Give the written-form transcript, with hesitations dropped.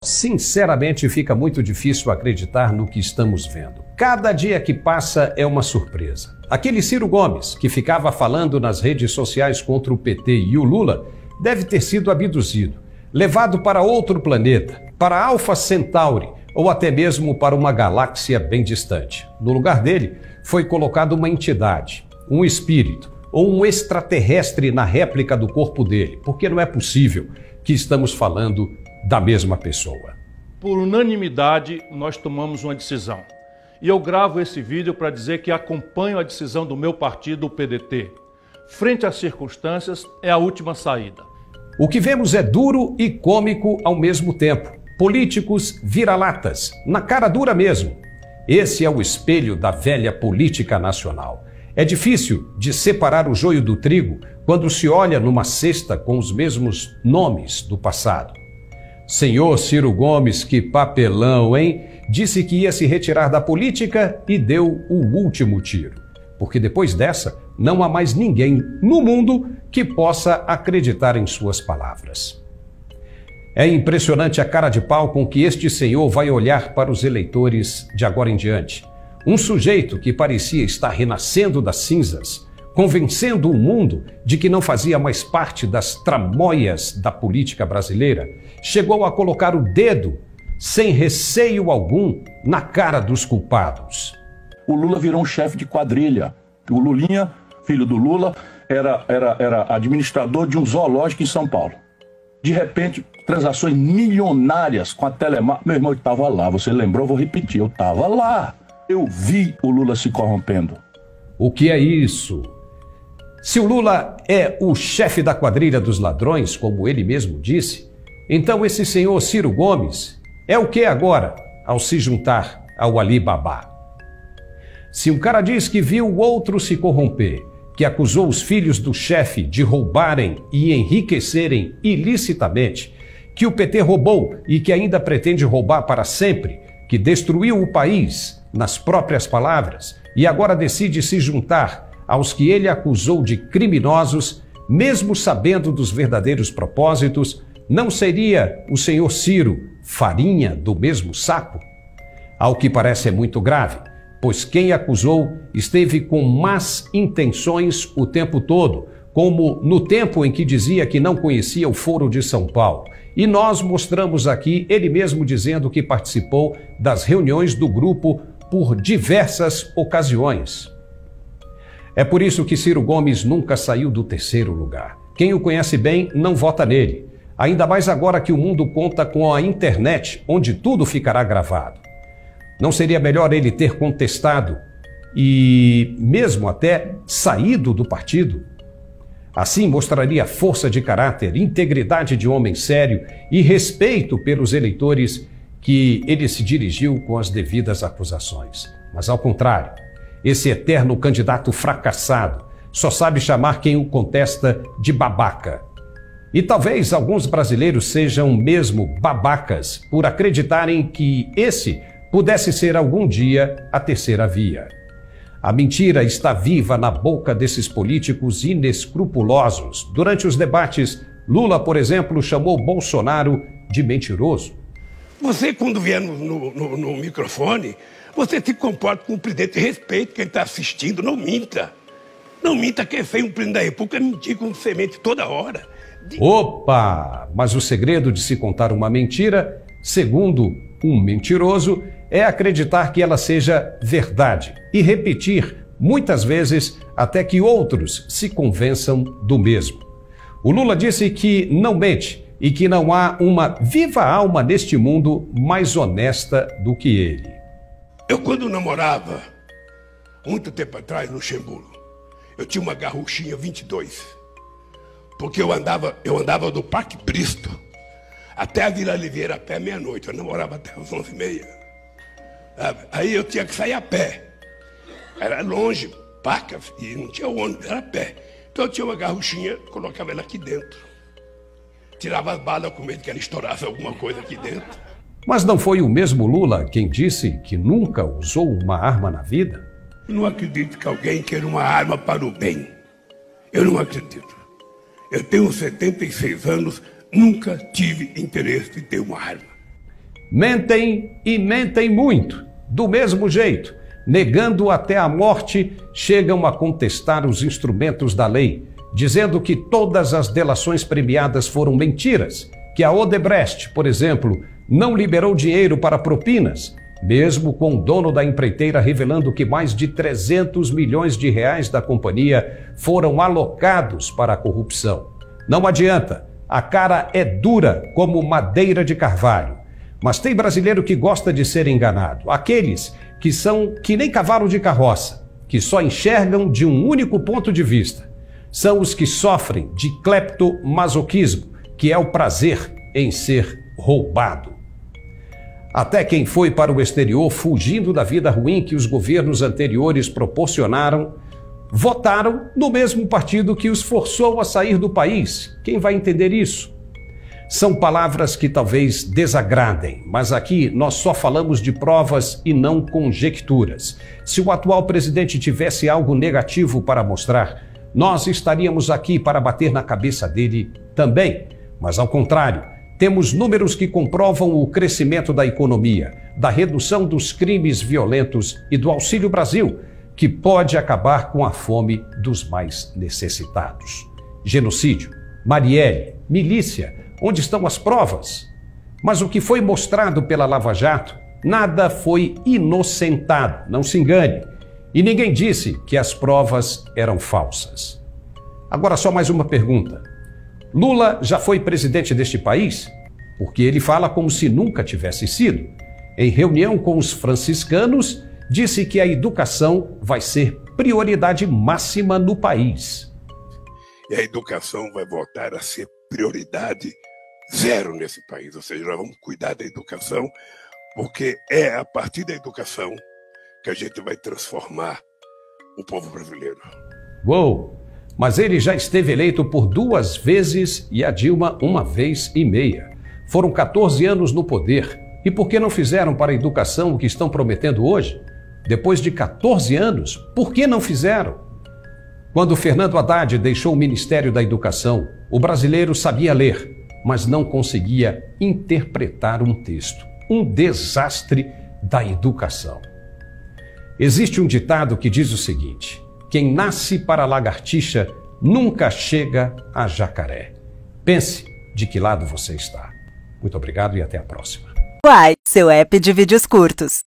Sinceramente, fica muito difícil acreditar no que estamos vendo. Cada dia que passa é uma surpresa. Aquele Ciro Gomes, que ficava falando nas redes sociais contra o PT e o Lula, deve ter sido abduzido, levado para outro planeta, para Alpha Centauri, ou até mesmo para uma galáxia bem distante. No lugar dele, foi colocada uma entidade, um espírito ou um extraterrestre na réplica do corpo dele, porque não é possível que estamos falando da mesma pessoa. Por unanimidade, nós tomamos uma decisão. E eu gravo esse vídeo para dizer que acompanho a decisão do meu partido, o PDT. Frente às circunstâncias, é a última saída. O que vemos é duro e cômico ao mesmo tempo. Políticos vira-latas, na cara dura mesmo. Esse é o espelho da velha política nacional. É difícil de separar o joio do trigo quando se olha numa cesta com os mesmos nomes do passado. Senhor Ciro Gomes, que papelão, hein? Disse que ia se retirar da política e deu o último tiro. Porque depois dessa, não há mais ninguém no mundo que possa acreditar em suas palavras. É impressionante a cara de pau com que este senhor vai olhar para os eleitores de agora em diante. Um sujeito que parecia estar renascendo das cinzas, convencendo o mundo de que não fazia mais parte das tramóias da política brasileira, chegou a colocar o dedo, sem receio algum, na cara dos culpados. O Lula virou um chefe de quadrilha. O Lulinha, filho do Lula, era administrador de um zoológico em São Paulo. De repente, transações milionárias com a Telemar. Meu irmão, eu estava lá, você lembrou? Vou repetir, eu estava lá. Eu vi o Lula se corrompendo. O que é isso? Se o Lula é o chefe da quadrilha dos ladrões, como ele mesmo disse, então esse senhor Ciro Gomes é o que agora, ao se juntar ao Ali Babá? Se um cara diz que viu o outro se corromper, que acusou os filhos do chefe de roubarem e enriquecerem ilicitamente, que o PT roubou e que ainda pretende roubar para sempre, que destruiu o país, nas próprias palavras, e agora decide se juntar aos que ele acusou de criminosos, mesmo sabendo dos verdadeiros propósitos, não seria o senhor Ciro farinha do mesmo saco? Ao que parece é muito grave, pois quem acusou esteve com más intenções o tempo todo, como no tempo em que dizia que não conhecia o Foro de São Paulo. E nós mostramos aqui ele mesmo dizendo que participou das reuniões do grupo por diversas ocasiões. É por isso que Ciro Gomes nunca saiu do terceiro lugar. Quem o conhece bem não vota nele. Ainda mais agora que o mundo conta com a internet, onde tudo ficará gravado. Não seria melhor ele ter contestado e mesmo até saído do partido? Assim mostraria força de caráter, integridade de homem sério e respeito pelos eleitores que ele se dirigiu com as devidas acusações. Mas ao contrário, esse eterno candidato fracassado só sabe chamar quem o contesta de babaca. E talvez alguns brasileiros sejam mesmo babacas por acreditarem que esse pudesse ser algum dia a terceira via. A mentira está viva na boca desses políticos inescrupulosos. Durante os debates, Lula, por exemplo, chamou Bolsonaro de mentiroso. Você, quando vier no microfone, você se comporta com o presidente, respeite quem está assistindo, não minta. Não minta que é feio um presidente da República mentir com semente toda hora. Opa! Mas o segredo de se contar uma mentira, segundo um mentiroso, é acreditar que ela seja verdade e repetir muitas vezes até que outros se convençam do mesmo. O Lula disse que não mente e que não há uma viva alma neste mundo mais honesta do que ele. Eu, quando namorava, muito tempo atrás, no Luxemburgo, eu tinha uma garruchinha 22, porque eu andava do Parque Bristo até a Vila Oliveira a pé meia-noite. Eu namorava até as 11h30. Aí eu tinha que sair a pé. Era longe, Paca, e não tinha ônibus, era a pé. Então eu tinha uma garruchinha, colocava ela aqui dentro. Tirava as balas com medo que ela estourasse alguma coisa aqui dentro. Mas não foi o mesmo Lula quem disse que nunca usou uma arma na vida? Eu não acredito que alguém queira uma arma para o bem. Eu não acredito. Eu tenho 76 anos, nunca tive interesse em ter uma arma. Mentem e mentem muito, do mesmo jeito, negando até a morte, chegam a contestar os instrumentos da lei, dizendo que todas as delações premiadas foram mentiras, que a Odebrecht, por exemplo, não liberou dinheiro para propinas, mesmo com o dono da empreiteira revelando que mais de 300 milhões de reais da companhia foram alocados para a corrupção. Não adianta, a cara é dura como madeira de carvalho. Mas tem brasileiro que gosta de ser enganado, aqueles que são que nem cavalo de carroça, que só enxergam de um único ponto de vista. São os que sofrem de cleptomasoquismo, que é o prazer em ser roubado. Até quem foi para o exterior fugindo da vida ruim que os governos anteriores proporcionaram, votaram no mesmo partido que os forçou a sair do país. Quem vai entender isso? São palavras que talvez desagradem, mas aqui nós só falamos de provas e não conjecturas. Se o atual presidente tivesse algo negativo para mostrar, nós estaríamos aqui para bater na cabeça dele também. Mas ao contrário, temos números que comprovam o crescimento da economia, da redução dos crimes violentos e do Auxílio Brasil, que pode acabar com a fome dos mais necessitados. Genocídio, Marielle, milícia, onde estão as provas? Mas o que foi mostrado pela Lava Jato, nada foi inocentado, não se engane. E ninguém disse que as provas eram falsas. Agora só mais uma pergunta. Lula já foi presidente deste país? Porque ele fala como se nunca tivesse sido. Em reunião com os franciscanos, disse que a educação vai ser prioridade máxima no país. E a educação vai voltar a ser prioridade zero nesse país. Ou seja, nós vamos cuidar da educação, porque é a partir da educação que a gente vai transformar o povo brasileiro. Uou! Mas ele já esteve eleito por 2 vezes e a Dilma 1 vez e meia. Foram 14 anos no poder. E por que não fizeram para a educação o que estão prometendo hoje? Depois de 14 anos, por que não fizeram? Quando Fernando Haddad deixou o Ministério da Educação, o brasileiro sabia ler, mas não conseguia interpretar um texto. Um desastre da educação. Existe um ditado que diz o seguinte: quem nasce para lagartixa nunca chega a jacaré. Pense de que lado você está. Muito obrigado e até a próxima. Uai, seu app de vídeos curtos.